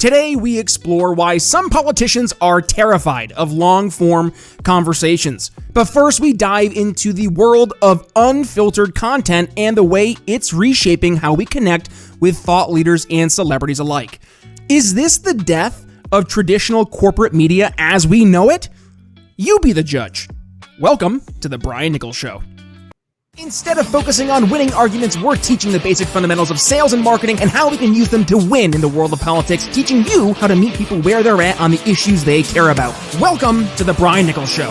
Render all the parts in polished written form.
Today, we explore why some politicians are terrified of long-form conversations. But first, we dive into the world of unfiltered content and the way it's reshaping how we connect with thought leaders and celebrities alike. Is this the death of traditional corporate media as we know it? You be the judge. Welcome to the Brian Nichols Show. Instead of focusing on winning arguments, we're teaching the basic fundamentals of sales and marketing and how we can use them to win in the world of politics, teaching you how to meet people where they're at on the issues they care about. Welcome to the Brian Nichols Show.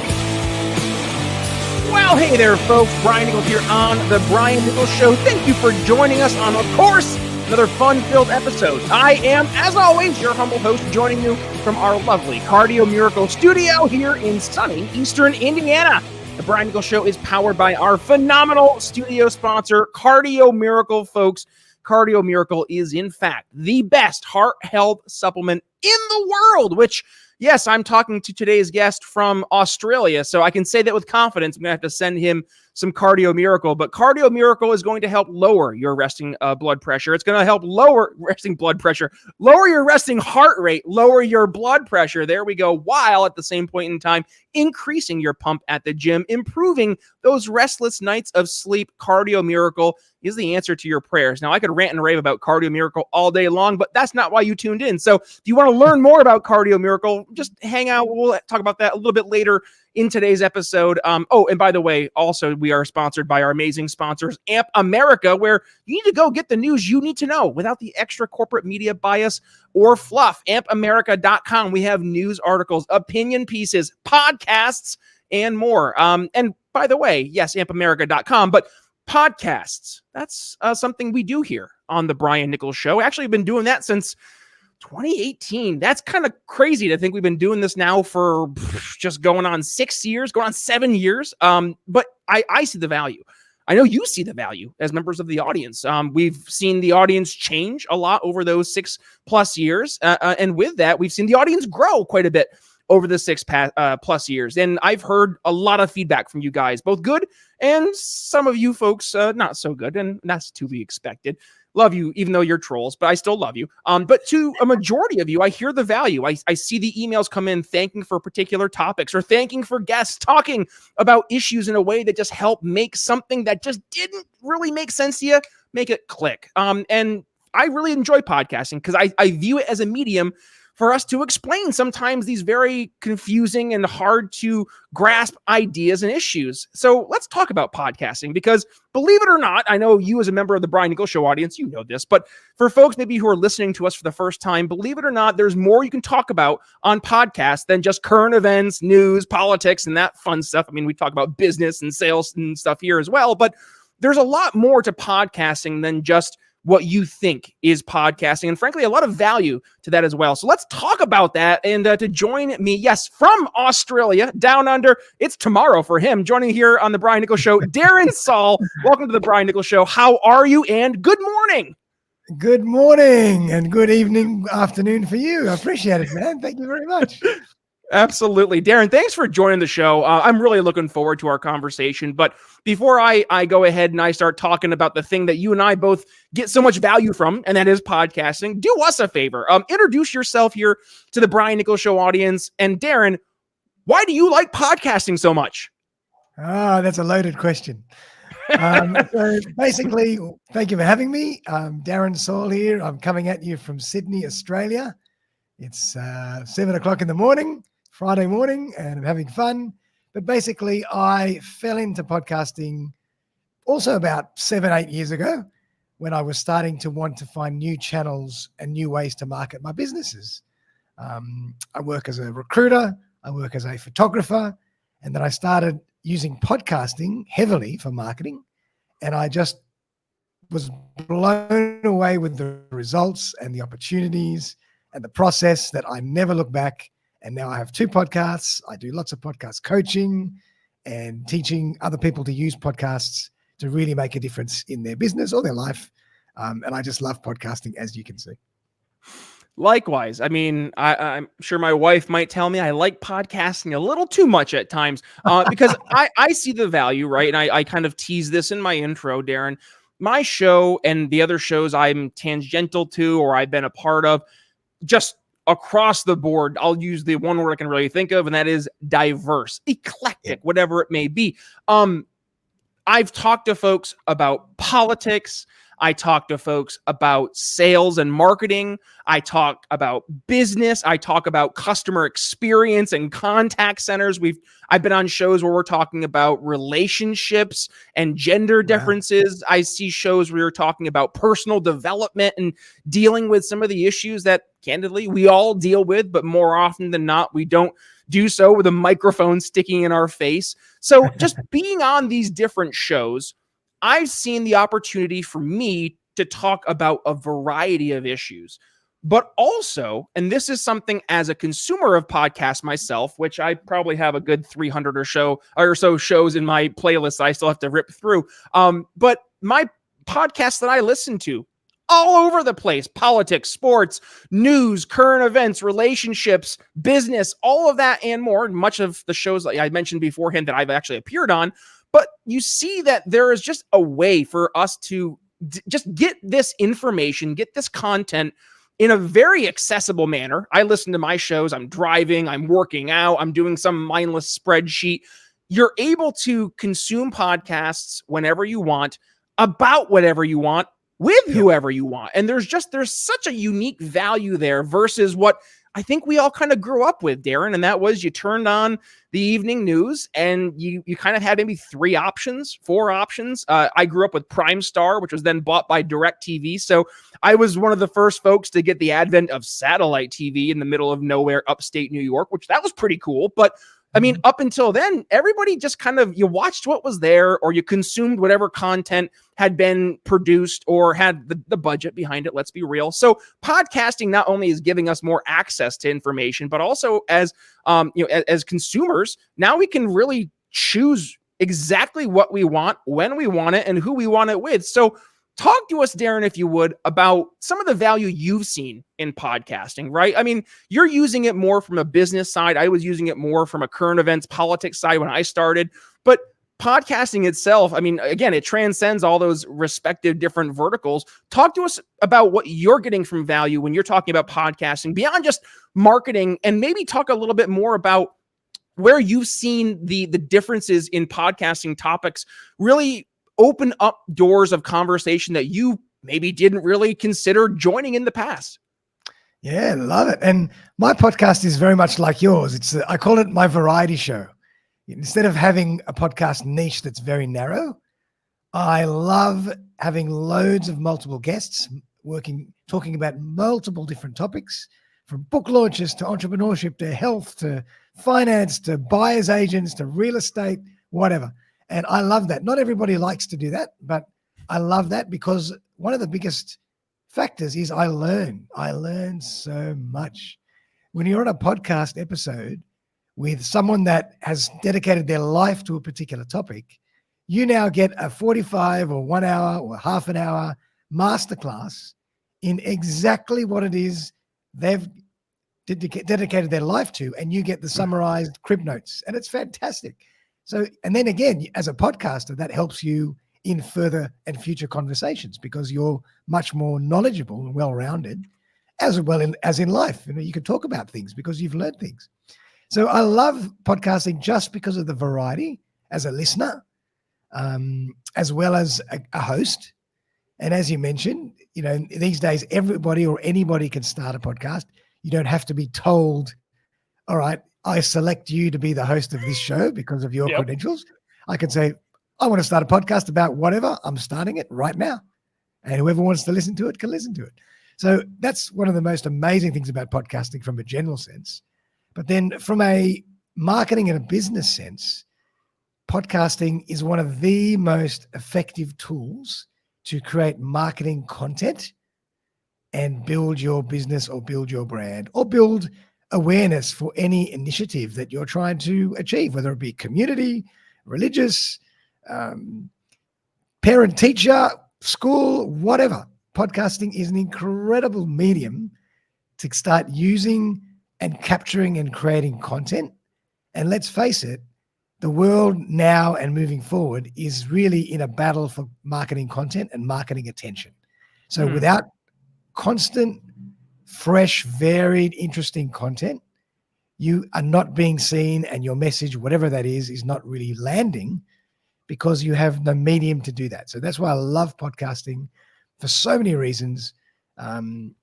Well, hey there, folks. Brian Nichols here on the Brian Nichols Show. Thank you for joining us on, of course, another fun-filled episode. I am, as always, your humble host, joining you from our lovely Cardio Miracle studio here in sunny Eastern Indiana. The Brian Nichols Show is powered by our phenomenal studio sponsor, Cardio Miracle, folks. Cardio Miracle is, in fact, the best heart health supplement in the world, which, yes, I'm talking to today's guest from Australia, so I can say that with confidence. I'm going to have to send him some Cardio Miracle, but Cardio Miracle is going to help lower your resting blood pressure. It's going to help lower resting blood pressure, lower your resting heart rate, lower your blood pressure. There we go. While at the same point in time, increasing your pump at the gym, improving those restless nights of sleep. Cardio Miracle is the answer to your prayers. Now, I could rant and rave about Cardio Miracle all day long, but that's not why you tuned in. So if you want to learn more about Cardio Miracle, just hang out. We'll talk about that a little bit later in today's episode. Oh, and by the way, also, we are sponsored by our amazing sponsors, Amp America, where you need to go get the news you need to know without the extra corporate media bias or fluff. AmpAmerica.com. We have news articles, opinion pieces, podcasts, and more. And by the way, yes, AmpAmerica.com, but podcasts, that's something we do here on the Brian Nichols Show. Actually, I've been doing that since 2018. That's kind of crazy to think we've been doing this now for just going on 6 years, going on 7 years. But I see the value. I know you see the value as members of the audience. We've seen the audience change a lot over those 6+ years. And with that, we've seen the audience grow quite a bit over the 6+ years. And I've heard a lot of feedback from you guys, both good and some of you folks not so good. And that's to be expected. Love you, even though you're trolls, but I still love you. But to a majority of you, I hear the value. I see the emails come in thanking for particular topics or thanking for guests talking about issues in a way that just help make something that just didn't really make sense to you, make it click. And I really enjoy podcasting because I view it as a medium for us to explain sometimes these very confusing and hard to grasp ideas and issues. So let's talk about podcasting because, believe it or not, I know you as a member of the Brian Nichols Show audience, you know this, but for folks maybe who are listening to us for the first time, believe it or not, there's more you can talk about on podcasts than just current events, news, politics, and that fun stuff. I mean, we talk about business and sales and stuff here as well, but there's a lot more to podcasting than just what you think is podcasting, and frankly, a lot of value to that as well. So let's talk about that. And to join me, yes, from Australia, down under, it's tomorrow for him. Joining here on the Brian Nichols Show, Darren Saul. Welcome to the Brian Nichols Show. How are you? And good morning. Good morning and good evening, afternoon for you. I appreciate it, man. Thank you very much. Absolutely. Darren, thanks for joining the show. I'm really looking forward to our conversation. But before I go ahead and I start talking about the thing that you and I both get so much value from, and that is podcasting, do us a favor. Introduce yourself here to the Brian Nichols Show audience. And Darren, why do you like podcasting so much? That's a loaded question. So basically, thank you for having me. Darren Saul here. I'm coming at you from Sydney, Australia. It's 7 o'clock in the morning, Friday morning, and I'm having fun. But basically, I fell into podcasting also about 7-8 years ago when I was starting to want to find new channels and new ways to market my businesses. I work as a recruiter, I work as a photographer, and then I started using podcasting heavily for marketing. And I just was blown away with the results and the opportunities and the process that I never look back. And now I have 2 podcasts. I do lots of podcast coaching and teaching other people to use podcasts to really make a difference in their business or their life. And I just love podcasting, as you can see. Likewise. I mean, I'm sure my wife might tell me I like podcasting a little too much at times because I see the value, right? And I kind of tease this in my intro, Darren. My show and the other shows I'm tangential to or I've been a part of just across the board, I'll use the one word I can really think of, and that is diverse, eclectic, whatever it may be. I've talked to folks about politics. I talk to folks about sales and marketing. I talk about business. I talk about customer experience and contact centers. I've been on shows where we're talking about relationships and gender differences. I see shows where you're talking about personal development and dealing with some of the issues that, candidly, we all deal with, but more often than not, we don't do so with a microphone sticking in our face. So just being on these different shows, I've seen the opportunity for me to talk about a variety of issues, but also, and this is something as a consumer of podcasts myself, which I probably have a good 300 or so shows in my playlist I still have to rip through. But my podcasts that I listen to, all over the place, politics, sports, news, current events, relationships, business, all of that and more. Much of the shows that I mentioned beforehand that I've actually appeared on. But you see that there is just a way for us to just get this information, get this content in a very accessible manner. I listen to my shows. I'm driving, I'm working out, I'm doing some mindless spreadsheet. You're able to consume podcasts whenever you want, about whatever you want, with whoever you want. And there's such a unique value there versus what I think we all kind of grew up with, Darren. And that was, you turned on the evening news and you kind of had maybe 4 options. I grew up with Prime Star, which was then bought by DirecTV. So I was one of the first folks to get the advent of satellite TV in the middle of nowhere, upstate New York, which that was pretty cool. But I mean, up until then, everybody just kind of, you watched what was there, or you consumed whatever content had been produced or had the budget behind it. Let's be real. So podcasting not only is giving us more access to information, but also as consumers, now we can really choose exactly what we want, when we want it, and who we want it with. So talk to us, Darren, if you would, about some of the value you've seen in podcasting, right? I mean, you're using it more from a business side. I was using it more from a current events, politics side when I started. But podcasting itself, I mean, again, it transcends all those respective different verticals. Talk to us about what you're getting from value when you're talking about podcasting beyond just marketing, and maybe talk a little bit more about where you've seen the differences in podcasting topics really open up doors of conversation that you maybe didn't really consider joining in the past. Yeah, love it. And my podcast is very much like yours. I call it my variety show. Instead of having a podcast niche that's very narrow, I love having loads of multiple guests talking about multiple different topics, from book launches to entrepreneurship to health to finance to buyer's agents to real estate, whatever. And I love that. Not everybody likes to do that, but I love that because one of the biggest factors is I learn so much. When you're on a podcast episode with someone that has dedicated their life to a particular topic, you now get a 45 or 1 hour or half an hour masterclass in exactly what it is they've dedicated their life to, and you get the summarized crib notes, and it's fantastic. So, and then again, as a podcaster, that helps you in further and future conversations because you're much more knowledgeable and well-rounded, as in life. You can talk about things because you've learned things. So I love podcasting just because of the variety as a listener, as well as a host. And as you mentioned, these days, everybody or anybody can start a podcast. You don't have to be told, all right, I select you to be the host of this show because of your credentials. I can say, I want to start a podcast about whatever. I'm starting it right now. And whoever wants to listen to it can listen to it. So that's one of the most amazing things about podcasting from a general sense. But then from a marketing and a business sense, podcasting is one of the most effective tools to create marketing content and build your business or build your brand or build awareness for any initiative that you're trying to achieve, whether it be community, religious, parent, teacher, school, whatever. Podcasting is an incredible medium to start using and capturing and creating content. And let's face it, the world now and moving forward is really in a battle for marketing content and marketing attention. So without constant fresh, varied, interesting content, you are not being seen, and your message, whatever that is not really landing because you have no medium to do that. So that's why I love podcasting for so many reasons. And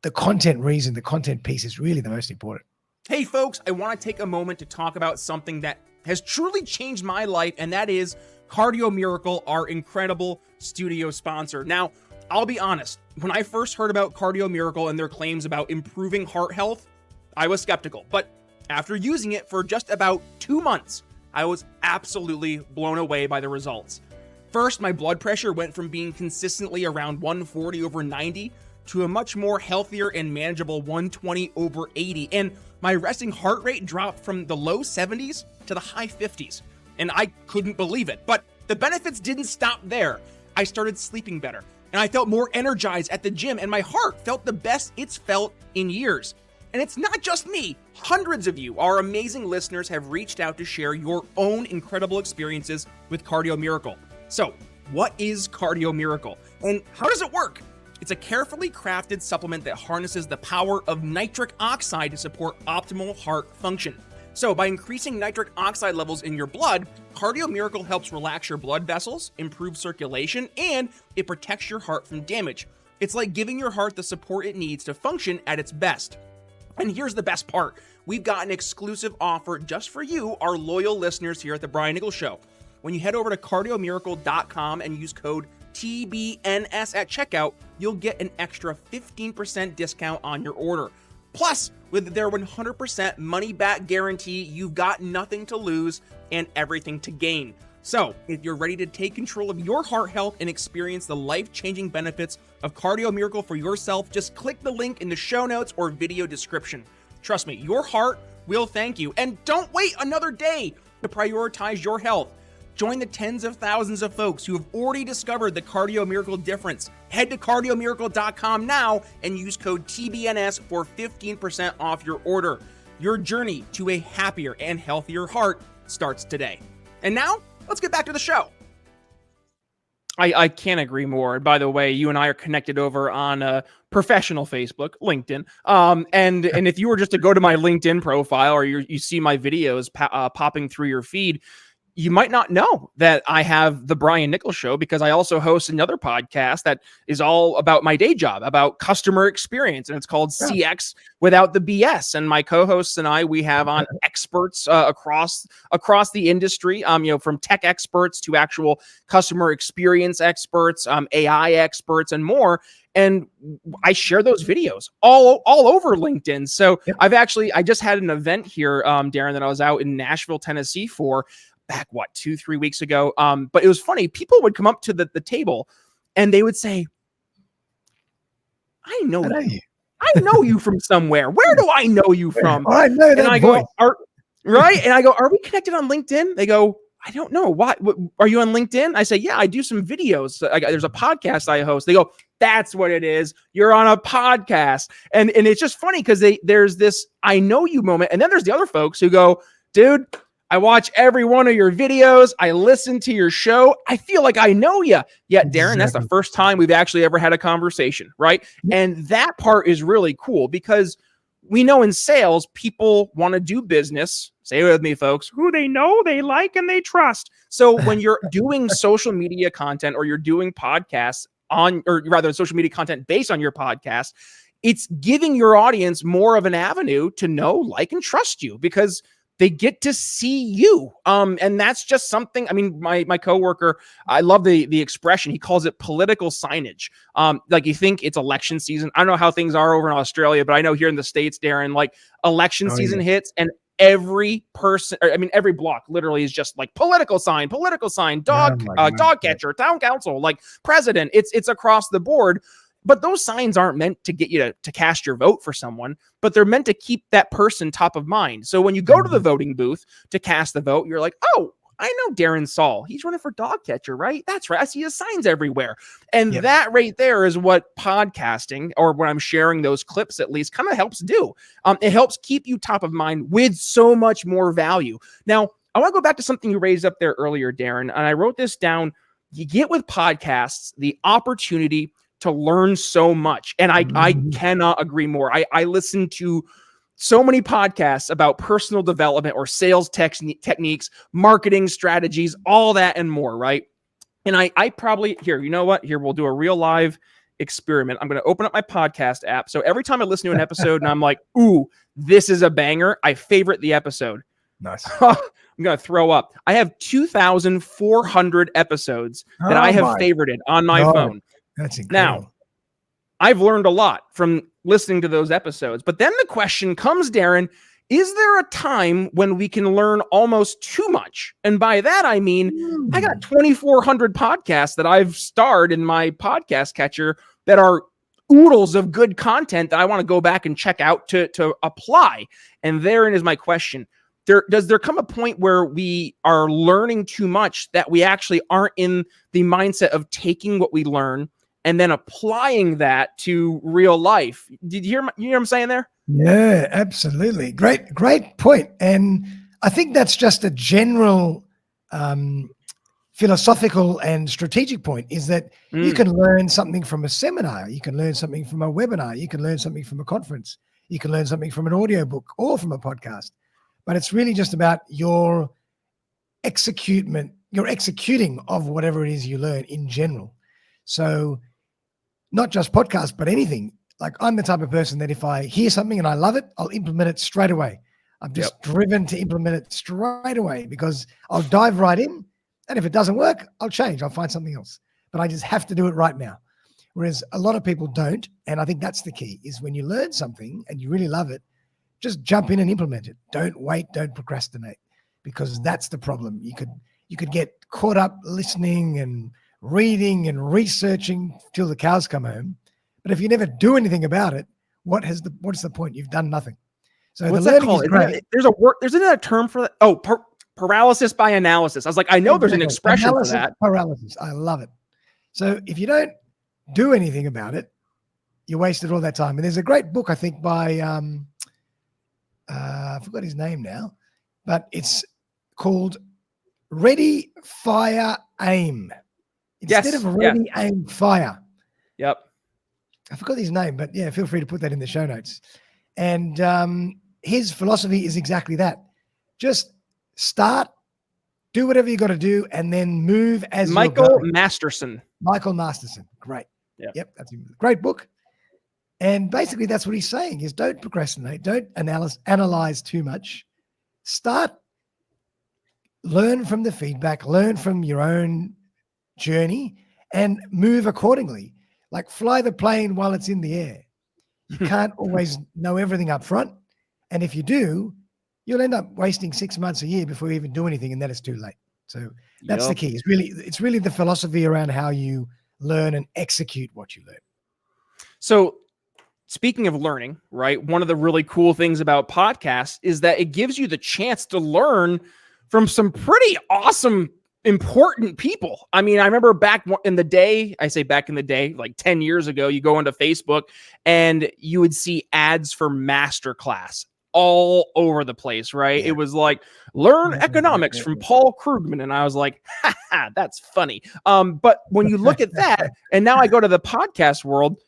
the content piece is really the most important. Hey folks, I want to take a moment to talk about something that has truly changed my life, and that is Cardio Miracle, our incredible studio sponsor. Now, I'll be honest, when I first heard about Cardio Miracle and their claims about improving heart health, I was skeptical. But after using it for just about 2 months, I was absolutely blown away by the results. First, my blood pressure went from being consistently around 140/90 to a much more healthier and manageable 120/80. And my resting heart rate dropped from the low 70s to the high 50s. And I couldn't believe it. But the benefits didn't stop there. I started sleeping better, and I felt more energized at the gym, and my heart felt the best it's felt in years. And it's not just me. Hundreds of you, our amazing listeners, have reached out to share your own incredible experiences with Cardio Miracle. So, what is Cardio Miracle, and how does it work? It's a carefully crafted supplement that harnesses the power of nitric oxide to support optimal heart function. So by increasing nitric oxide levels in your blood, Cardio Miracle helps relax your blood vessels, improve circulation, and it protects your heart from damage. It's like giving your heart the support it needs to function at its best. And here's the best part. We've got an exclusive offer just for you, our loyal listeners here at the Brian Nichols Show. When you head over to cardiomiracle.com and use code TBNS at checkout, you'll get an extra 15% discount on your order. Plus, with their 100% money-back guarantee, you've got nothing to lose and everything to gain. So, if you're ready to take control of your heart health and experience the life-changing benefits of Cardio Miracle for yourself, just click the link in the show notes or video description. Trust me, your heart will thank you. And don't wait another day to prioritize your health. Join the tens of thousands of folks who have already discovered the Cardio Miracle difference. Head to cardiomiracle.com now and use code TBNS for 15% off your order. Your journey to a happier and healthier heart starts today. And now, let's get back to the show. I can't agree more. And by the way, you and I are connected over on professional Facebook, LinkedIn. And if you were just to go to my LinkedIn profile, or you see my videos popping through your feed, you might not know that I have the Brian Nichols Show, because I also host another podcast that is all about my day job, about customer experience, and it's called CX Without the BS. And my co-hosts and I, we have on experts across the industry, from tech experts to actual customer experience experts, AI experts, and more. And I share those videos all over LinkedIn. So I just had an event here, Darren, that I was out in Nashville, Tennessee for back, 2-3 weeks ago. But it was funny. People would come up to the table and they would say, I know you. I know you from somewhere. Where do I know you from? I know that and I voice. Go, right? And I go, are we connected on LinkedIn? They go, I don't know. What are you on LinkedIn? I say, yeah, I do some videos. There's a podcast I host. They go, that's what it is. You're on a podcast. And it's just funny because there's this I know you moment. And then there's the other folks who go, dude, I watch every one of your videos. I listen to your show. I feel like I know you. Yeah, Darren, that's the first time we've actually ever had a conversation, right? And that part is really cool because we know in sales, people want to do business. Say it with me, folks. Who they know, they like, and they trust. So when you're doing social media content, or you're doing podcasts social media content based on your podcast, it's giving your audience more of an avenue to know, like, and trust you, because they get to see you. And that's just something, I mean, my coworker, I love the expression. He calls it political signage. Like, you think it's election season. I don't know how things are over in Australia, but I know here in the States, Darren, like, election season hits, and every block literally is just like political sign, dog catcher, town council, like president. It's across the board. But those signs aren't meant to get you to cast your vote for someone, but they're meant to keep that person top of mind. So when you go to the voting booth to cast the vote, you're like, oh, I know Darren Saul. He's running for dog catcher, right? That's right. I see his signs everywhere. And that right there is what podcasting, or when I'm sharing those clips at least, kind of helps do. It helps keep you top of mind with so much more value. Now, I want to go back to something you raised up there earlier, Darren, and I wrote this down. You get with podcasts the opportunity to learn so much. And I cannot agree more. I listen to so many podcasts about personal development or sales techniques, marketing strategies, all that and more, right? And I probably, here, you know what? Here, we'll do a real live experiment. I'm going to open up my podcast app. So every time I listen to an episode and I'm like, ooh, this is a banger, I favorite the episode. Nice. I'm going to throw up. I have 2,400 episodes that I have favorited on my phone. That's incredible. Now, I've learned a lot from listening to those episodes. But then the question comes, Darren, is there a time when we can learn almost too much? And by that, I mean, I got 2,400 podcasts that I've starred in my podcast catcher that are oodles of good content that I want to go back and check out to apply. And therein is my question. Does there come a point where we are learning too much that we actually aren't in the mindset of taking what we learn and then applying that to real life? Did you hear what I'm saying there? Yeah, absolutely. Great point. And I think that's just a general philosophical and strategic point, is that you can learn something from a seminar, you can learn something from a webinar, you can learn something from a conference, you can learn something from an audiobook or from a podcast. But it's really just about your executing of whatever it is you learn in general. So not just podcasts, but anything. Like, I'm the type of person that if I hear something and I love it, I'll implement it straight away. I'm just driven to implement it straight away because I'll dive right in. And if it doesn't work, I'll change. I'll find something else. But I just have to do it right now. Whereas a lot of people don't. And I think that's the key, is when you learn something and you really love it, just jump in and implement it. Don't wait. Don't procrastinate, because that's the problem. You could get caught up listening and reading and researching till the cows come home. But if you never do anything about it, what's the point? You've done nothing. So what's the that learning called? is great. There's another term for that. Oh, paralysis by analysis. I was like, I know there's an expression for that. Paralysis. I love it. So if you don't do anything about it, you wasted all that time. And there's a great book, I think, by I forgot his name now, but it's called Ready, Fire, Aim. Instead of ready, aim, fire. Yep. I forgot his name, but yeah, feel free to put that in the show notes. And his philosophy is exactly that. Just start, do whatever you got to do, and then move as Michael Masterson. Michael Masterson. Great. Yep. That's a great book. And basically that's what he's saying, is don't procrastinate. Don't analyze too much. Start, learn from the feedback, learn from your own journey, and move accordingly. Like, fly the plane while it's in the air. You can't always know everything up front. And if you do, you'll end up wasting 6 months, a year before you even do anything, and then it's too late. So that's the key. It's really the philosophy around how you learn and execute what you learn. So speaking of learning, right, one of the really cool things about podcasts is that it gives you the chance to learn from some pretty awesome, important people. I mean, I remember back in the day, like 10 years ago, you go into Facebook and you would see ads for masterclass all over the place, right? Yeah. It was like, learn economics from Paul Krugman. And I was like, that's funny. But when you look at that, and now I go to the podcast world,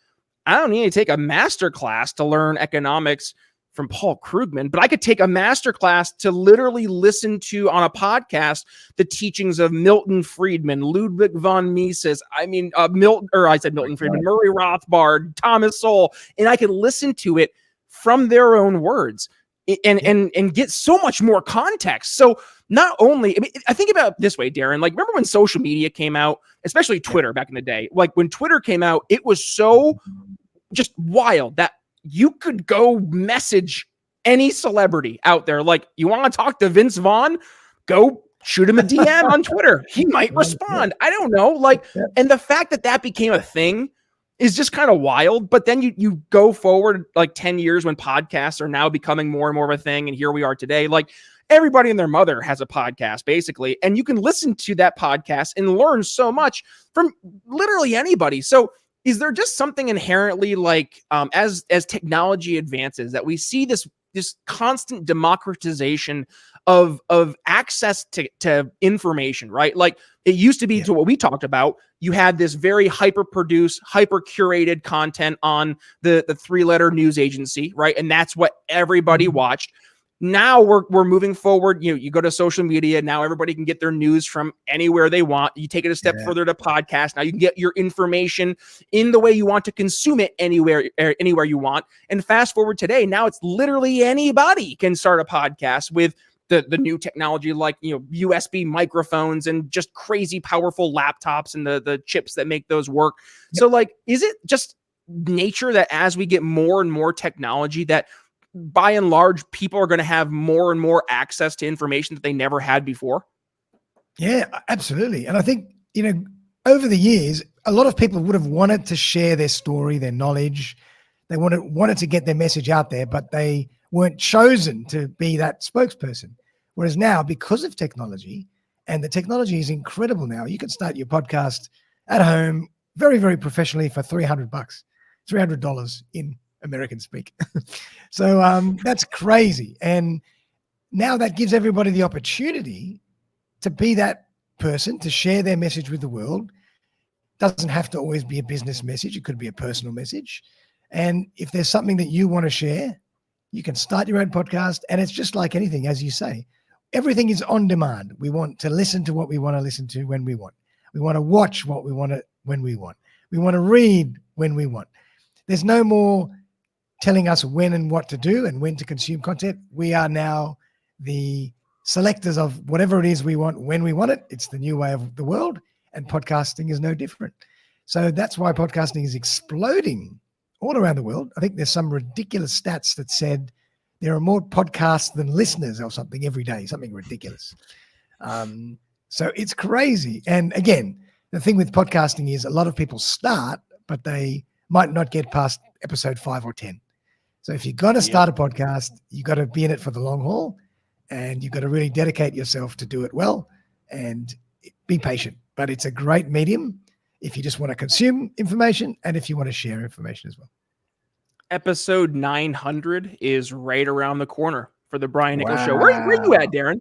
I don't need to take a master class to learn economics from Paul Krugman, but I could take a master class to literally listen to on a podcast the teachings of Milton Friedman, Ludwig von Mises. I mean, Milton Friedman, Murray Rothbard, Thomas Sowell, and I could listen to it from their own words and get so much more context. So not only, I think about it this way, Darren, like, remember when social media came out, especially Twitter back in the day? Like, when Twitter came out, it was so just wild that you could go message any celebrity out there. Like, you want to talk to Vince Vaughn? Go shoot him a DM on Twitter. He might respond. I don't know. Like, and the fact that became a thing is just kind of wild. But then you go forward like 10 years when podcasts are now becoming more and more of a thing. And here we are today. Like, everybody and their mother has a podcast, basically. And you can listen to that podcast and learn so much from literally anybody. So is there just something inherently, like, as technology advances, that we see this this constant democratization of access to information, right? Like it used to be to what we talked about. You had this very hyper produced, hyper curated content on the 3-letter news agency, right? And that's what everybody watched. Now we're moving forward. You go to social media. Now everybody can get their news from anywhere they want. You take it a step further to podcast. Now you can get your information in the way you want to consume it anywhere you want. And fast forward today, now it's literally anybody can start a podcast with the new technology, like USB microphones and just crazy powerful laptops and the chips that make those work. So like, is it just nature that as we get more and more technology that by and large, people are going to have more and more access to information that they never had before? Yeah, absolutely. And I think, over the years, a lot of people would have wanted to share their story, their knowledge. They wanted to get their message out there, but they weren't chosen to be that spokesperson. Whereas now, because of technology, and the technology is incredible now, you can start your podcast at home very, very professionally for $300, $300 in American speak. So that's crazy. And now that gives everybody the opportunity to be that person, to share their message with the world. Doesn't have to always be a business message. It could be a personal message. And if there's something that you want to share, you can start your own podcast. And it's just like anything, as you say, everything is on demand. We want to listen to what we want to listen to when we want. We want to watch what we want to when we want. We want to read when we want. There's no more telling us when and what to do and when to consume content. We are now the selectors of whatever it is we want when we want it. It's the new way of the world, and podcasting is no different. So that's why podcasting is exploding all around the world. I think there's some ridiculous stats that said there are more podcasts than listeners or something every day, something ridiculous. So it's crazy. And again, the thing with podcasting is a lot of people start, but they might not get past episode 5 or 10. So if you're going to start a podcast, you got to be in it for the long haul, and you've got to really dedicate yourself to do it well and be patient. But it's a great medium if you just want to consume information and if you want to share information as well. Episode 900 is right around the corner for the Brian Nichols Show. Where are you at, Darren?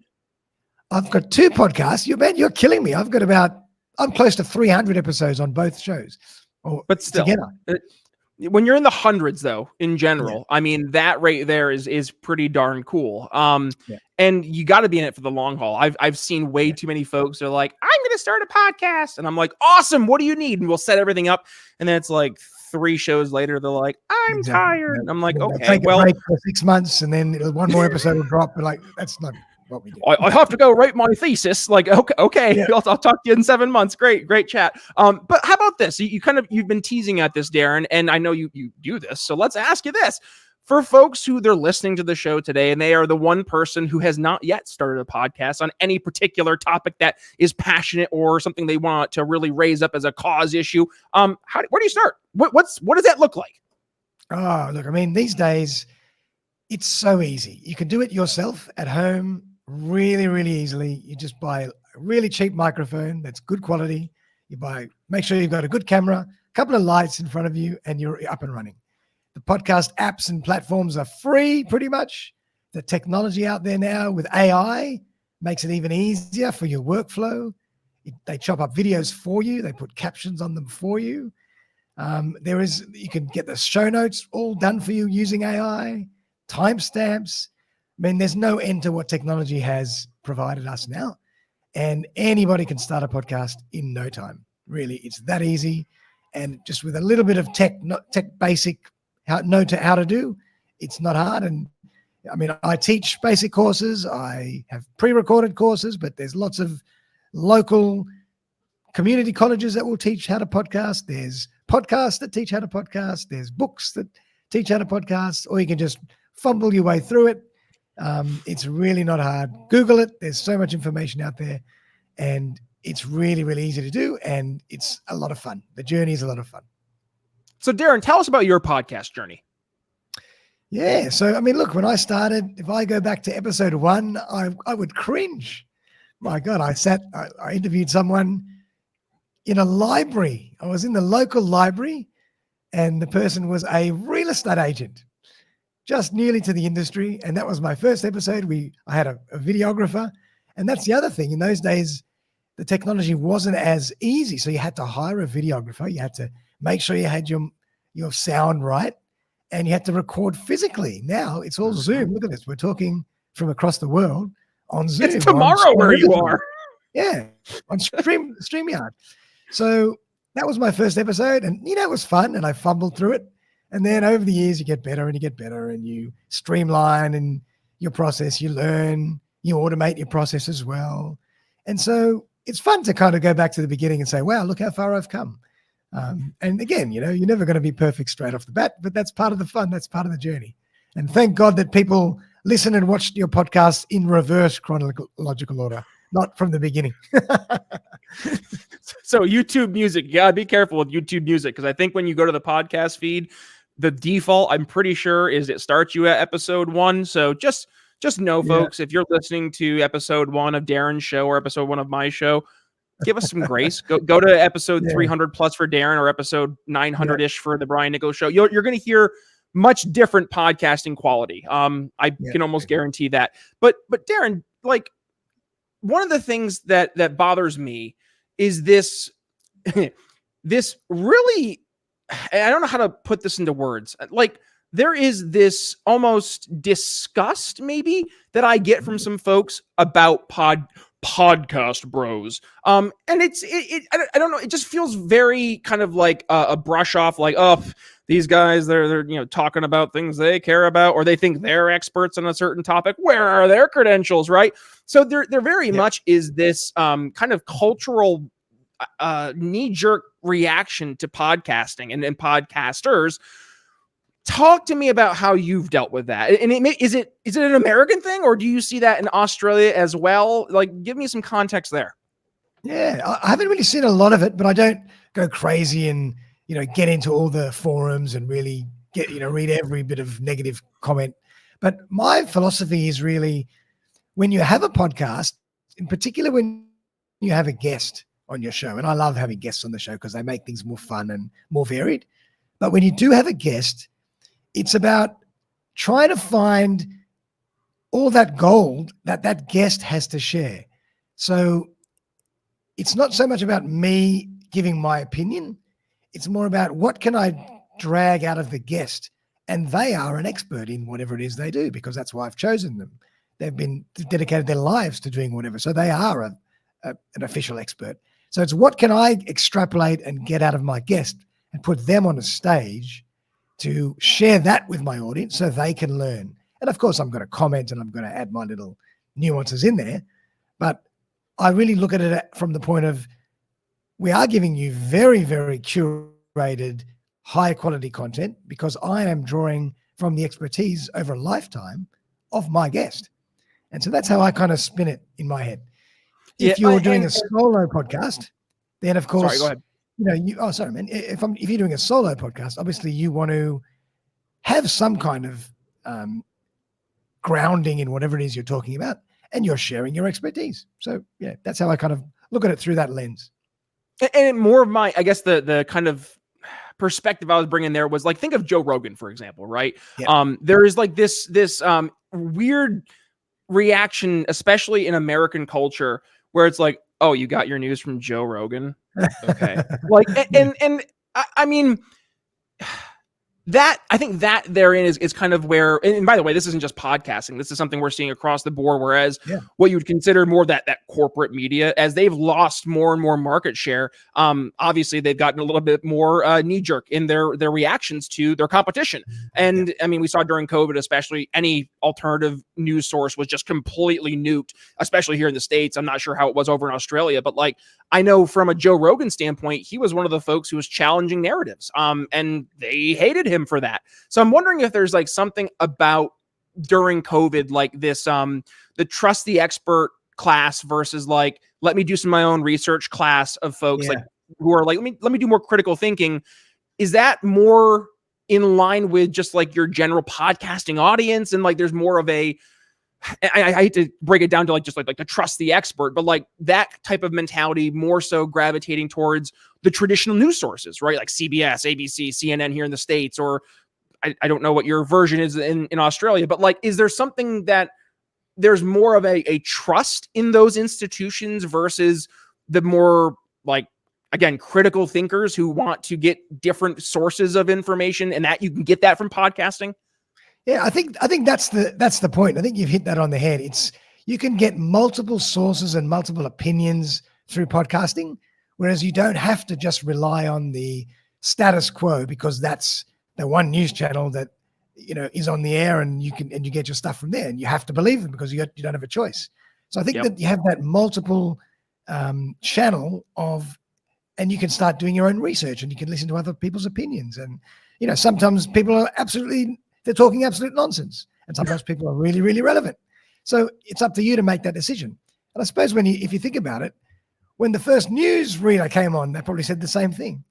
I've got 2 podcasts. You're killing me. I'm close to 300 episodes on both shows. But still, together. When you're in the hundreds, though, in general, I mean, that right there is pretty darn cool. And you got to be in it for the long haul. I've seen way too many folks that are like, I'm going to start a podcast. And I'm like, awesome. What do you need? And we'll set everything up. And then it's like 3 shows later, they're like, I'm tired. And I'm like, okay, take a break for 6 months and then one more episode will drop. But like, that's not what we do. I have to go write my thesis. Like, okay. I'll talk to you in 7 months. Great chat. But how about this? You've been teasing at this, Darren, and I know you do this. So let's ask you this. For folks who they're listening to the show today, and they are the one person who has not yet started a podcast on any particular topic that is passionate or something they want to really raise up as a cause issue, where do you start? What does that look like? Oh, look, I mean, these days, it's so easy. You can do it yourself at home really, really easily. You just buy a really cheap microphone that's good quality. Make sure you've got a good camera, a couple of lights in front of you, and you're up and running. The podcast apps and platforms are free, pretty much. The technology out there now with AI makes it even easier for your workflow. They chop up videos for you. They put captions on them for you. You can get the show notes all done for you using AI, timestamps. I mean, there's no end to what technology has provided us now. And anybody can start a podcast in no time. Really, it's that easy. And just with a little bit of tech basic how to do, it's not hard. And I mean, I teach basic courses. I have pre-recorded courses, but there's lots of local community colleges that will teach how to podcast. There's podcasts that teach how to podcast. There's books that teach how to podcast, or you can just fumble your way through it. It's really not hard. Google it. There's so much information out there, and it's really, really easy to do. And it's a lot of fun. The journey is a lot of fun. So Darren, tell us about your podcast journey. Yeah. So, I mean, look, when I started, if I go back to episode 1, I would cringe. My God, I interviewed someone in a library. I was in the local library, and the person was a real estate agent. just nearly to the industry. And that was my first episode. I had a videographer. And that's the other thing. In those days, the technology wasn't as easy. So you had to hire a videographer. You had to make sure you had your sound right. And you had to record physically. Now it's all Zoom. Look at this. We're talking from across the world on Zoom. It's tomorrow where you are. Yeah, on StreamYard. So that was my first episode. And, it was fun. And I fumbled through it. And then over the years, you get better and you get better and you streamline and your process, you learn, you automate your process as well. And so it's fun to kind of go back to the beginning and say, wow, look how far I've come. And again, you're never going to be perfect straight off the bat, but that's part of the fun. That's part of the journey. And thank God that people listen and watch your podcast in reverse chronological order, not from the beginning. So YouTube music, you gotta be careful with YouTube music, because I think when you go to the podcast feed, the default, I'm pretty sure, is it starts you at episode 1. So just know, folks, if you're listening to episode 1 of Darren's show or episode 1 of my show, give us some grace. Go to episode 300 plus for Darren, or episode 900-ish for the Brian Nichols Show. You're going to hear much different podcasting quality. I can almost guarantee that. But Darren, like, one of the things that bothers me is this this really, I don't know how to put this into words. Like, there is this almost disgust maybe that I get from some folks about podcast bros. And I don't know. It just feels very kind of like a brush off, like, oh, these guys, they're talking about things they care about, or they think they're experts on a certain topic. Where are their credentials, right? So there very much is this kind of cultural knee-jerk reaction to podcasting and podcasters. Talk to me about how you've dealt with that. And is it an American thing, or do you see that in Australia as well? Like, give me some context there. Yeah, I haven't really seen a lot of it, but I don't go crazy and, get into all the forums and really read every bit of negative comment. But my philosophy is really, when you have a podcast, in particular when you have a guest on your show, and I love having guests on the show because they make things more fun and more varied. But when you do have a guest, it's about trying to find all that gold that guest has to share. So it's not so much about me giving my opinion. It's more about what can I drag out of the guest. And they are an expert in whatever it is they do, because that's why I've chosen them. They've dedicated their lives to doing whatever. So they are an official expert. So it's what can I extrapolate and get out of my guest and put them on a stage to share that with my audience so they can learn. And of course, I'm going to comment and I'm going to add my little nuances in there. But I really look at it from the point of, we are giving you very, very curated, high quality content, because I am drawing from the expertise over a lifetime of my guest. And so that's how I kind of spin it in my head. If you're doing a solo podcast, then of course, sorry, go ahead. If you're doing a solo podcast, obviously you want to have some kind of grounding in whatever it is you're talking about, and you're sharing your expertise. So yeah, that's how I kind of look at it through that lens. And more of my, I guess the kind of perspective I was bringing there was like, think of Joe Rogan, for example, right? Yeah. There is like this weird reaction, especially in American culture, where it's like, oh, you got your news from Joe Rogan. Okay. Like, and I mean, that, I think that therein is kind of where, and by the way, this isn't just podcasting. This is something we're seeing across the board. Whereas what you would consider more that corporate media, as they've lost more and more market share, obviously they've gotten a little bit more knee jerk in their reactions to their competition. And I mean, we saw during COVID, especially, any alternative news source was just completely nuked, especially here in the States. I'm not sure how it was over in Australia, but like, I know from a Joe Rogan standpoint, he was one of the folks who was challenging narratives, and they hated him for that. So I'm wondering if there's like something about during COVID, like this, the trust the expert class versus like, let me do some of my own research class of folks like who are like, let me do more critical thinking. Is that more in line with just like your general podcasting audience? And like, there's more of a, I hate to break it down to like just like to trust the expert, but like that type of mentality more so gravitating towards the traditional news sources, right? Like CBS, ABC, CNN here in the States, or I don't know what your version is in Australia, but like, is there something that there's more of a trust in those institutions versus the more like, again, critical thinkers who want to get different sources of information, and that you can get that from podcasting? Yeah, I think that's the point. I think you've hit that on the head. You can get multiple sources and multiple opinions through podcasting, whereas you don't have to just rely on the status quo, because that's the one news channel that is on the air, and you get your stuff from there, and you have to believe them because you don't have a choice. So I think that you have that multiple channel and you can start doing your own research, and you can listen to other people's opinions. And sometimes people are they're talking absolute nonsense, and sometimes people are really, really relevant. So it's up to you to make that decision. And I suppose if you think about it, when the first news reader came on, they probably said the same thing.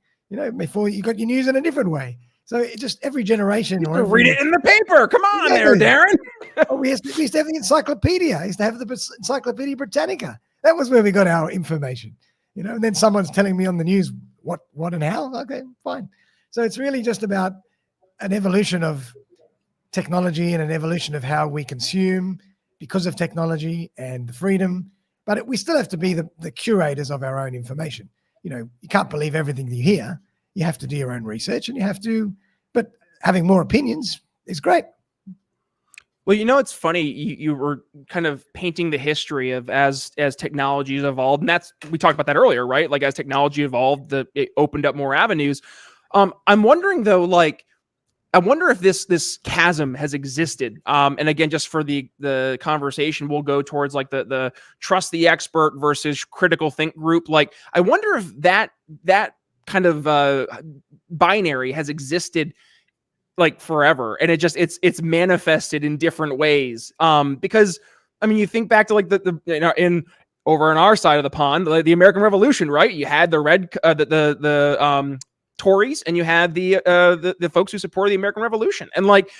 Before you got your news in a different way. So it just every generation, or read it in the paper. Come on, there, Darren. We used to have the encyclopedia. I used to have the Encyclopedia Britannica. That was where we got our information. And then someone's telling me on the news what and how. Okay, fine. So it's really just about an evolution of technology and an evolution of how we consume because of technology and the freedom. But we still have to be the curators of our own information. You can't believe everything that you hear. You have to do your own research, and but having more opinions is great. Well, it's funny. You were kind of painting the history of as technologies evolved, and we talked about that earlier, right? Like as technology evolved, it opened up more avenues. I'm wondering though, like, I wonder if this chasm has existed. And again, just for the conversation, we'll go towards like the trust the expert versus critical think group. Like, I wonder if that kind of binary has existed like forever, and it's manifested in different ways. Because I mean, you think back to like in over on our side of the pond, the American Revolution, right? You had the Tories, and you had the folks who supported the American Revolution, and like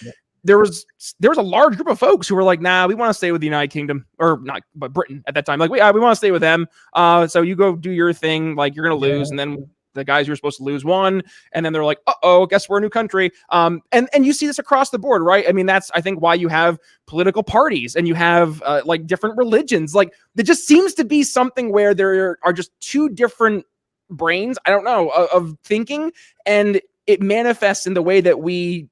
there was a large group of folks who were like, nah, we want to stay with the United Kingdom, or not, but Britain at that time. Like we want to stay with them. So you go do your thing, like you're gonna lose, and then the guys who were supposed to lose won, and then they're like, guess we're a new country. And you see this across the board, right? I mean, that's I think why you have political parties, and you have like different religions. Like there just seems to be something where there are just two different brains, I don't know, of thinking, and it manifests in the way that we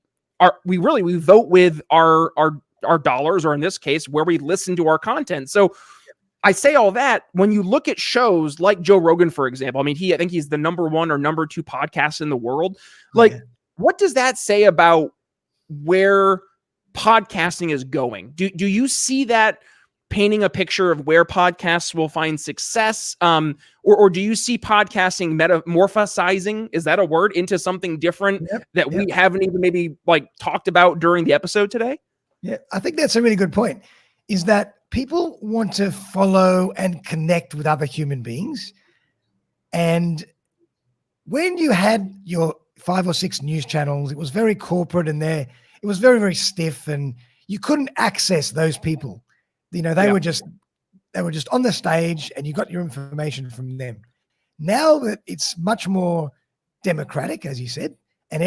vote with our dollars, or in this case, where we listen to our content. So I say all that when you look at shows like Joe Rogan, for example. I mean, I think he's the number 1 or number 2 podcast in the world. Like, what does that say about where podcasting is going? Do you see that painting a picture of where podcasts will find success? Or do you see podcasting metamorphosizing, is that a word, into something different that we haven't even maybe like talked about during the episode today? Yeah, I think that's a really good point, is that people want to follow and connect with other human beings. And when you had your 5 or 6 news channels, it was very corporate, and it was very, very stiff, and you couldn't access those people. They were just on the stage, and you got your information from them. Now that it's much more democratic, as you said, and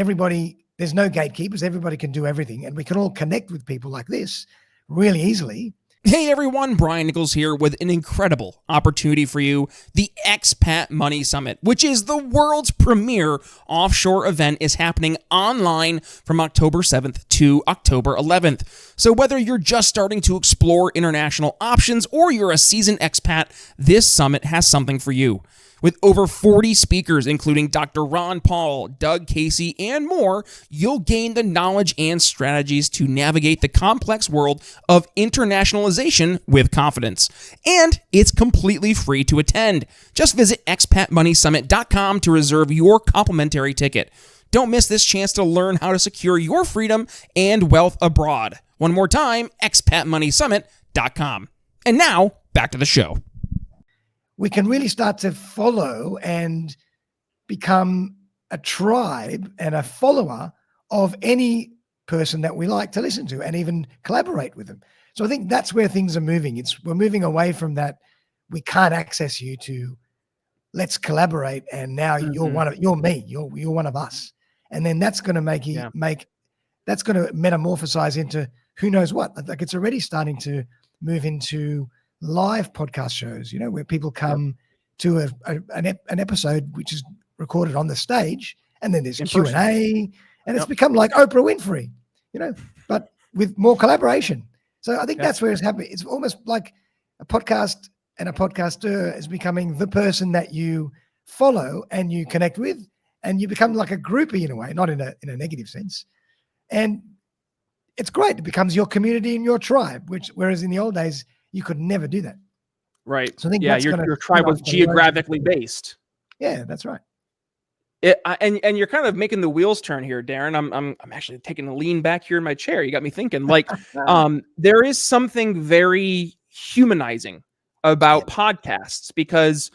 there's no gatekeepers, everybody can do everything, and we can all connect with people like this really easily. Hey everyone, Brian Nichols here with an incredible opportunity for you. The Expat Money Summit, which is the world's premier offshore event, is happening online from October 7th to October 11th. So whether you're just starting to explore international options or you're a seasoned expat, this summit has something for you. With over 40 speakers, including Dr. Ron Paul, Doug Casey, and more, you'll gain the knowledge and strategies to navigate the complex world of internationalization with confidence. And it's completely free to attend. Just visit expatmoneysummit.com to reserve your complimentary ticket. Don't miss this chance to learn how to secure your freedom and wealth abroad. One more time, expatmoneysummit.com. And now, back to the show. We can really start to follow and become a tribe and a follower of any person that we like to listen to, and even collaborate with them. So I think that's where things are moving. We're moving away from that. We can't access you to let's collaborate. And now you're me, you're one of us. And then that's going to make that's going to metamorphosize into who knows what. Like it's already starting to move into live podcast shows, where people come to an episode which is recorded on the stage, and then there's Q&A, and it's become like Oprah Winfrey, but with more collaboration. So I think that's where it's happening. It's almost like a podcast and a podcaster is becoming the person that you follow and you connect with, and you become like a groupie in a way, not in a negative sense. And it's great. It becomes your community and your tribe, whereas in the old days, you could never do that. Right. So I think your tribe was geographically based. Yeah, that's right. And you're kind of making the wheels turn here, Darren. I'm actually taking a lean back here in my chair. You got me thinking. Like, there is something very humanizing about podcasts, because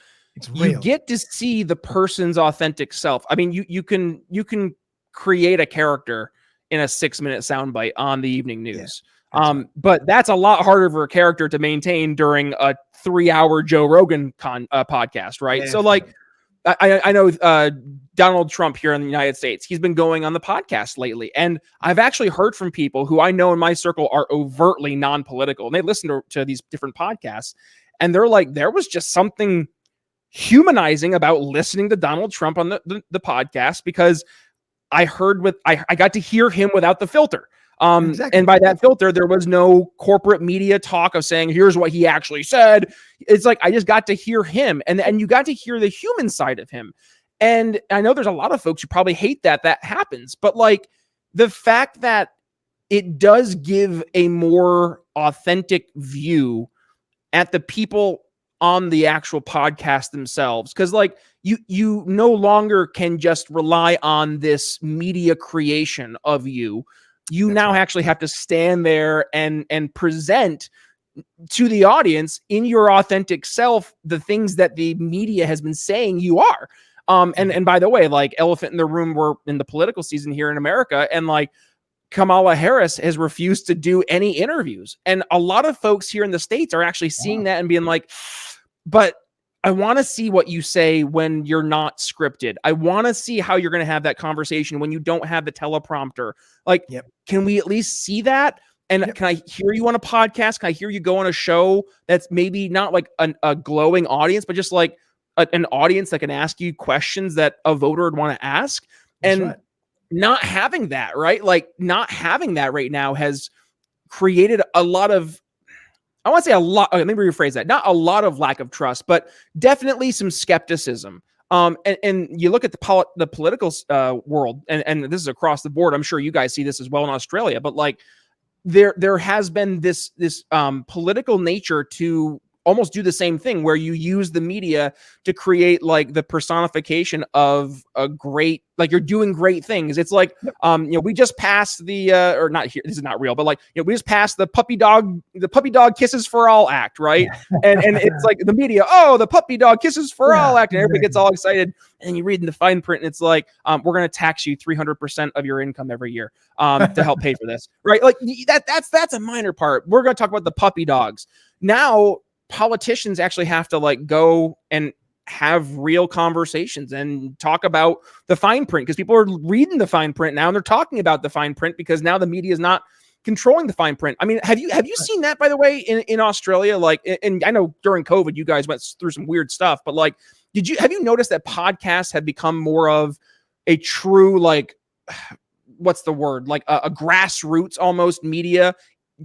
you get to see the person's authentic self. I mean, you can create a character in a 6-minute soundbite on the evening news. But that's a lot harder for a character to maintain during a 3-hour Joe Rogan podcast, right? Yeah, so like, I know Donald Trump here in the United States, he's been going on the podcast lately. And I've actually heard from people who I know in my circle are overtly non-political, and they listen to these different podcasts. And they're like, there was just something humanizing about listening to Donald Trump on the podcast, because I got to hear him without the filter. And by that filter, there was no corporate media talk of saying, here's what he actually said. It's like, I just got to hear him, and you got to hear the human side of him. And I know there's a lot of folks who probably hate that happens, but like the fact that it does give a more authentic view at the people on the actual podcast themselves. Cause like you no longer can just rely on this media creation of you. You now actually have to stand there and present to the audience in your authentic self the things that the media has been saying you are. And by the way, like, elephant in the room, we're in the political season here in America, and like Kamala Harris has refused to do any interviews. And a lot of folks here in the States are actually seeing that and being like, but I want to see what you say when you're not scripted. I want to see how you're going to have that conversation when you don't have the teleprompter. Like, can we at least see that? And can I hear you on a podcast? Can I hear you go on a show that's maybe not like a glowing audience, but just like an audience that can ask you questions that a voter would want to ask? And not having that, right? Like, not having that right now has created a lot of, I want to say a lot, let me rephrase that. Not a lot of lack of trust, but definitely some skepticism. And you look at the political world, and this is across the board. I'm sure you guys see this as well in Australia, but like there has been this political nature to almost do the same thing, where you use the media to create like the personification of a great, like, you're doing great things. It's like, we just passed the, or not here, this is not real, but like, we just passed the puppy dog kisses for all act. Right. and it's like the media, the puppy dog kisses for all act. And everybody gets all excited. And you read in the fine print, and it's like, we're going to tax you 300% of your income every year to help pay for this. Right. Like that's a minor part. We're going to talk about the puppy dogs. Now, politicians actually have to like go and have real conversations and talk about the fine print, because people are reading the fine print now, and they're talking about the fine print because now the media is not controlling the fine print. I mean, have you seen that, by the way, in Australia? Like, and I know during COVID you guys went through some weird stuff, but like, have you noticed that podcasts have become more of a true, like, what's the word? Like a grassroots almost media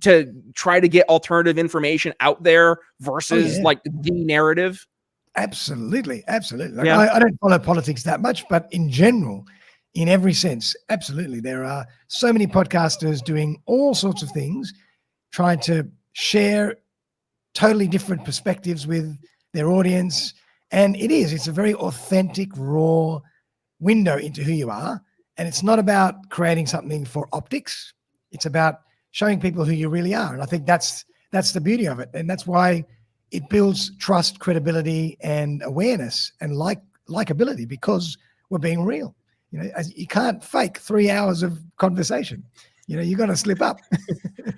to try to get alternative information out there versus like the narrative? Absolutely. Like, I don't follow politics that much, but in general, in every sense, absolutely. There are so many podcasters doing all sorts of things, trying to share totally different perspectives with their audience. And it's a very authentic, raw window into who you are. And it's not about creating something for optics. It's about showing people who you really are. And I think that's the beauty of it. And that's why it builds trust, credibility, and awareness and likability, because we're being real. You can't fake 3 hours of conversation. You're going to slip up.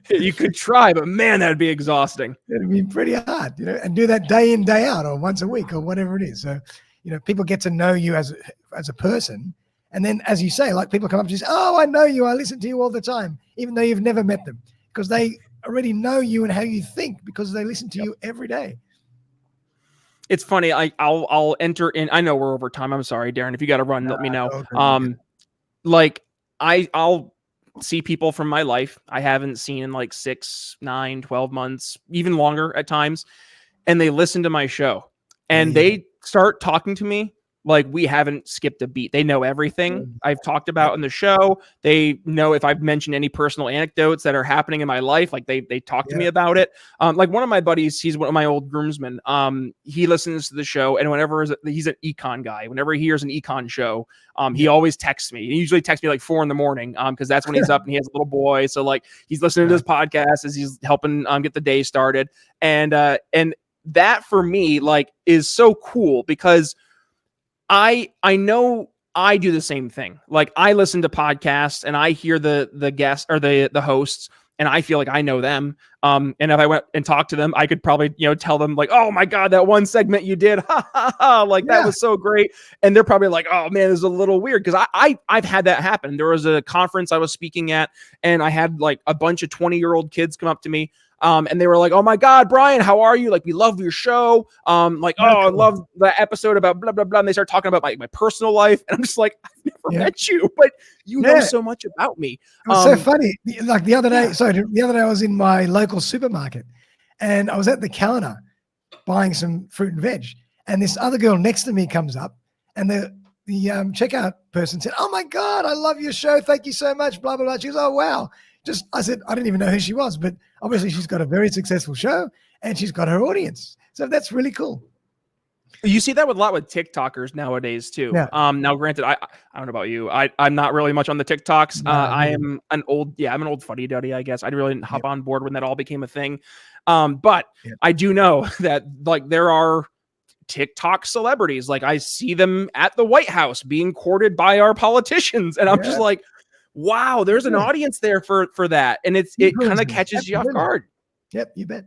You could try, but man, that'd be exhausting. It'd be pretty hard, and do that day in, day out, or once a week, or whatever it is. So, people get to know you as a person, And then, as you say, like people come up to you and say, oh, I know you. I listen to you all the time, even though you've never met them, because they already know you and how you think because they listen to you every day. It's funny. I'll enter in. I know we're over time. I'm sorry, Darren. If you got to run, let me know. Like I'll see people from my life I haven't seen in like 6, 9, 12 months, even longer at times. And they listen to my show and they start talking to me like we haven't skipped a beat. They know everything I've talked about in the show. They know if I've mentioned any personal anecdotes that are happening in my life, like they talk to me about it. Like one of my buddies, he's one of my old groomsmen. He listens to the show, and whenever he's an econ guy, whenever he hears an econ show, he always texts me. He usually texts me like 4 a.m. Because that's when he's up and he has a little boy. So like he's listening to this podcast as he's helping get the day started. And that for me like is so cool because I know I do the same thing. Like I listen to podcasts and I hear the guests or the hosts and I feel like I know them. And if I went and talked to them, I could probably, tell them like, oh my God, that one segment you did, ha ha ha, like that was so great. And they're probably like, oh man, this is a little weird. Cause I've had that happen. There was a conference I was speaking at and I had like a bunch of 20-year-old kids come up to me. And they were like, oh my God, Brian, how are you? Like, we love your show. Like, I love the episode about blah, blah, blah. And they start talking about my personal life. And I'm just like, I've never met you, but you know so much about me. It was so funny. Like the other day I was in my local supermarket and I was at the counter buying some fruit and veg. And this other girl next to me comes up and the checkout person said, oh my God, I love your show. Thank you so much. Blah, blah, blah. She goes, oh, wow. I said, I didn't even know who she was, but obviously she's got a very successful show and she's got her audience. So that's really cool. You see that with a lot with TikTokers nowadays too. Yeah. Now granted, I don't know about you. I'm not really much on the TikToks. I'm an old fuddy duddy, I guess. I really didn't hop on board when that all became a thing. But I do know that like there are TikTok celebrities. Like I see them at the White House being courted by our politicians. And I'm just like, wow, there's an audience there for that. And it kind of catches you off guard. Yep, you bet.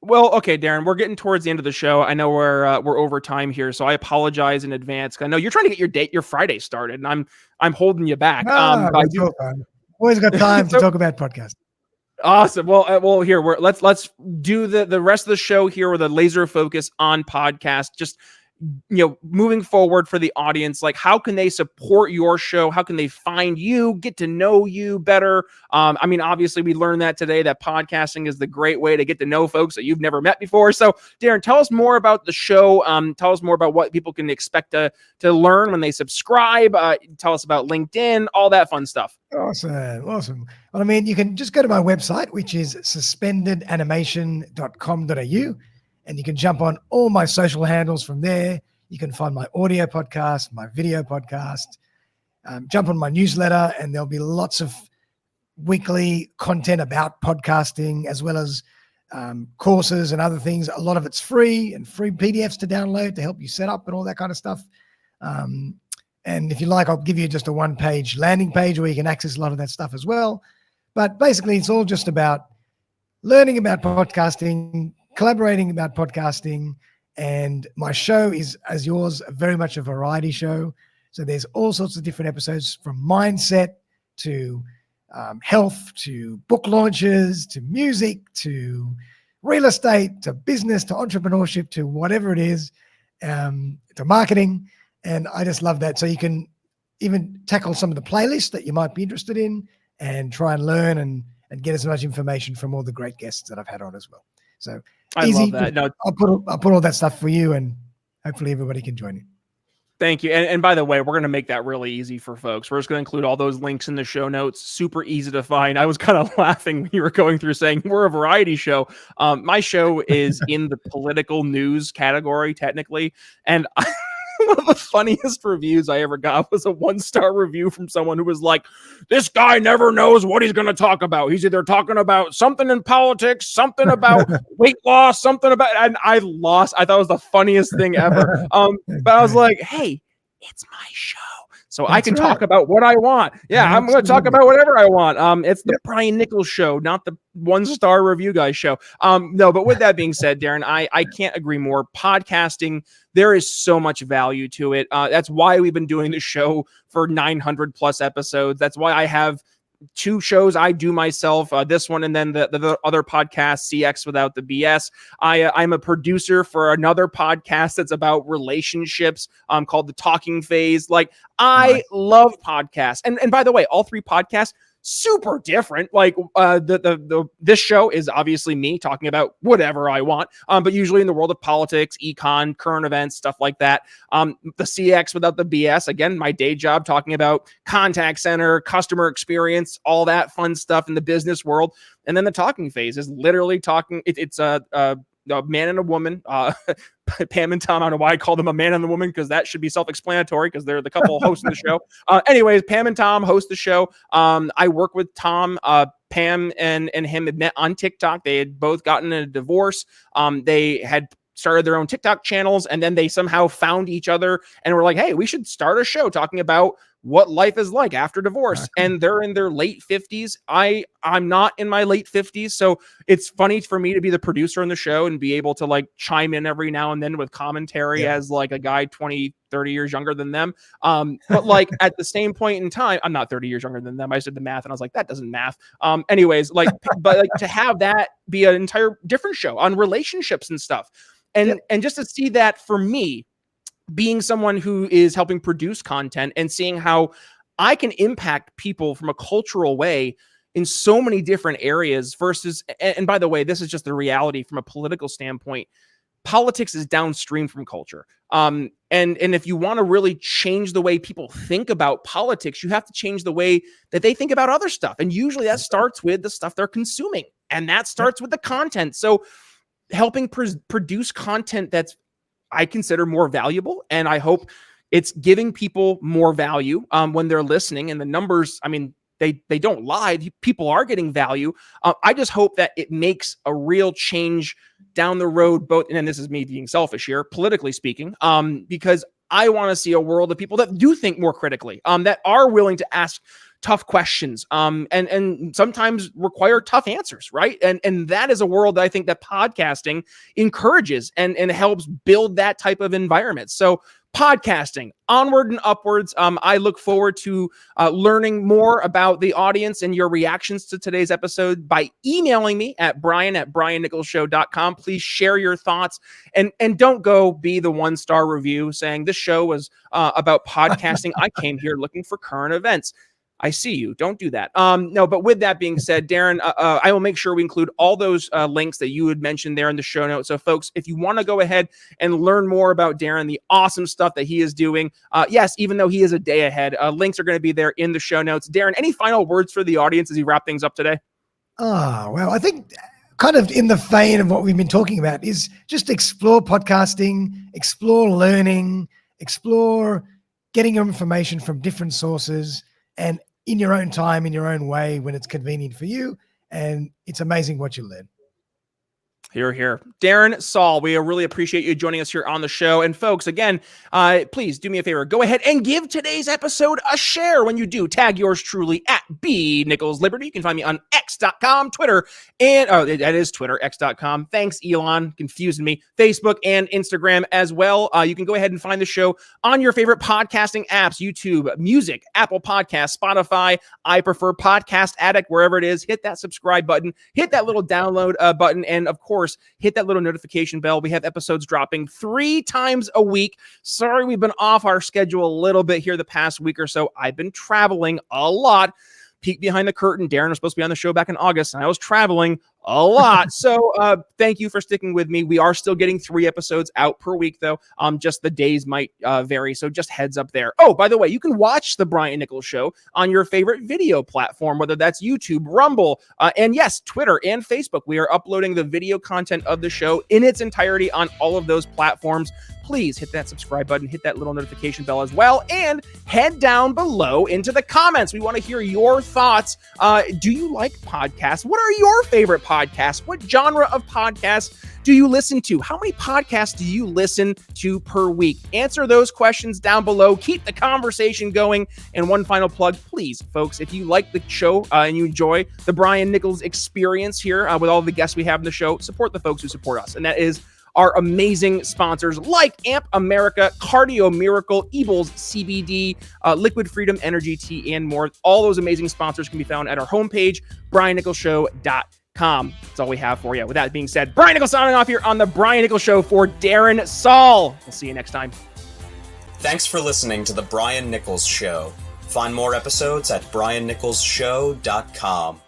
Well, okay, Darren, we're getting towards the end of the show. I know we're over time here, so I apologize in advance. I know you're trying to get your Friday started, and I'm holding you back. Always got time to talk about podcasts. Awesome. Well, here let's do the rest of the show here with a laser focus on podcast. Just moving forward for the audience, like how can they support your show? How can they find you, get to know you better? I mean, obviously we learned that today, that podcasting is the great way to get to know folks that you've never met before. So Darren, tell us more about the show. Tell us more about what people can expect to learn when they subscribe. Tell us about LinkedIn, all that fun stuff. Awesome. Well, I mean, you can just go to my website, which is suspendedanimation.com.au. And you can jump on all my social handles from there. You can find my audio podcast, my video podcast, jump on my newsletter, and there'll be lots of weekly content about podcasting, as well as courses and other things. A lot of it's free and free PDFs to download to help you set up and all that kind of stuff. And if you like, I'll give you just a one-page landing page where you can access a lot of that stuff as well. But basically, it's all just about learning about podcasting, collaborating about podcasting, and my show is, as yours, very much a variety show. So there's all sorts of different episodes, from mindset to health to book launches to music to real estate to business to entrepreneurship to whatever it is, to marketing. And I just love that. So you can even tackle some of the playlists that you might be interested in and try and learn and get as much information from all the great guests that I've had on as well. So I love that. No, I'll put all that stuff for you, and hopefully everybody can join you. Thank you. And by the way, we're going to make that really easy for folks. We're just going to include all those links in the show notes. Super easy to find. I was kind of laughing when you were going through saying we're a variety show. My show is in the political news category, technically. And one of the funniest reviews I ever got was a 1-star review from someone who was like, this guy never knows what he's going to talk about. He's either talking about something in politics, something about weight loss, something about, and I thought it was the funniest thing ever. But I was like, hey, it's my show. So I can talk right. about what I want. Yeah, I'm going to talk Absolutely. about whatever I want. It's the Brian Nichols Show, not the 1-star review guy show. No, but with that being said, Darren, I can't agree more. Podcasting, there is so much value to it. That's why we've been doing this show for 900 plus episodes. That's why I have 2 shows I do myself, this one and then the other podcast, CX Without the BS. I'm a producer for another podcast that's about relationships called The Talking Phase. Like, I love podcasts. And by the way, all 3 podcasts, super different. Like this show is obviously me talking about whatever I want, but usually in the world of politics, econ, current events, stuff like that. The CX Without the BS, again, my day job, talking about contact center, customer experience, all that fun stuff in the business world. And then the Talking Phase is literally talking. It's a man and a woman. Pam and Tom, I don't know why I call them a man and the woman, because that should be self-explanatory because they're the couple hosting the show. Anyways, Pam and Tom host the show. I work with Tom. Pam and him had met on TikTok. They had both gotten a divorce. They had started their own TikTok channels, and then they somehow found each other and were like, hey, we should start a show talking about what life is like after divorce. Exactly. And they're in their late 50s. I'm not in my late 50s. So it's funny for me to be the producer on the show and be able to like chime in every now and then with commentary as like a guy 20, 30 years younger than them. But like at the same point in time, I'm not 30 years younger than them. I did the math and I was like, that doesn't math. Anyways, like, but like to have that be an entire different show on relationships and stuff. And just to see that, for me, being someone who is helping produce content and seeing how I can impact people from a cultural way in so many different areas versus, and by the way, this is just the reality from a political standpoint. Politics is downstream from culture. And if you want to really change the way people think about politics, you have to change the way that they think about other stuff. And usually that starts with the stuff they're consuming. And that starts with the content. So helping produce content that's, I consider, more valuable. And I hope it's giving people more value when they're listening. And the numbers, I mean, they don't lie. People are getting value. I just hope that it makes a real change down the road, both, and this is me being selfish here, politically speaking, because I want to see a world of people that do think more critically, that are willing to ask tough questions, and sometimes require tough answers, right? And that is a world that I think that podcasting encourages and helps build that type of environment. So podcasting, onward and upwards. I look forward to learning more about the audience and your reactions to today's episode by emailing me at brian@briannicholsshow.com. Please share your thoughts, and don't go be the 1-star review saying this show was about podcasting. I came here looking for current events. I see you. Don't do that. No, but with that being said, Darren, I will make sure we include all those links that you had mentioned there in the show notes. So folks, if you want to go ahead and learn more about Darren, the awesome stuff that he is doing, yes, even though he is a day ahead, links are going to be there in the show notes. Darren, any final words for the audience as you wrap things up today? Oh, well, I think kind of in the vein of what we've been talking about is just explore podcasting, explore learning, explore getting your information from different sources, and in your own time, in your own way, when it's convenient for you. And it's amazing what you learn. Hear, hear. Darren Saul, we really appreciate you joining us here on the show. And folks, again, please do me a favor. Go ahead and give today's episode a share. When you do, tag yours truly at @BNicholsLiberty. You can find me on x.com, Twitter, and that is Twitter, x.com. Thanks, Elon. Confusing me. Facebook and Instagram as well. You can go ahead and find the show on your favorite podcasting apps, YouTube, Music, Apple Podcasts, Spotify. I prefer Podcast Addict, wherever it is. Hit that subscribe button, hit that little download button, and of course, hit that little notification bell. We have episodes dropping 3 times a week. Sorry, we've been off our schedule a little bit here the past week or so. I've been traveling a lot. Peek behind the curtain. Darren was supposed to be on the show back in August, and I was traveling a lot. So thank you for sticking with me. We are still getting 3 episodes out per week, though. Just the days might vary, so just heads up there. Oh, by the way, you can watch the Brian Nichols Show on your favorite video platform, whether that's YouTube, Rumble, and yes, Twitter and Facebook. We are uploading the video content of the show in its entirety on all of those platforms. please hit that subscribe button, hit that little notification bell as well, and head down below into the comments. We want to hear your thoughts. Do you like podcasts? What are your favorite podcasts? What genre of podcasts do you listen to? How many podcasts do you listen to per week? Answer those questions down below. Keep the conversation going. And one final plug, please, folks, if you like the show and you enjoy the Brian Nichols experience here with all the guests we have in the show, support the folks who support us. And that is our amazing sponsors like Amp America, Cardio Miracle, Ebles CBD, Liquid Freedom Energy Tea, and more. All those amazing sponsors can be found at our homepage, briannnicholsshow.com. That's all we have for you. With that being said, Brian Nichols signing off here on the Brian Nichols Show for Darren Saul. We'll see you next time. Thanks for listening to the Brian Nichols Show. Find more episodes at briannnicholsshow.com.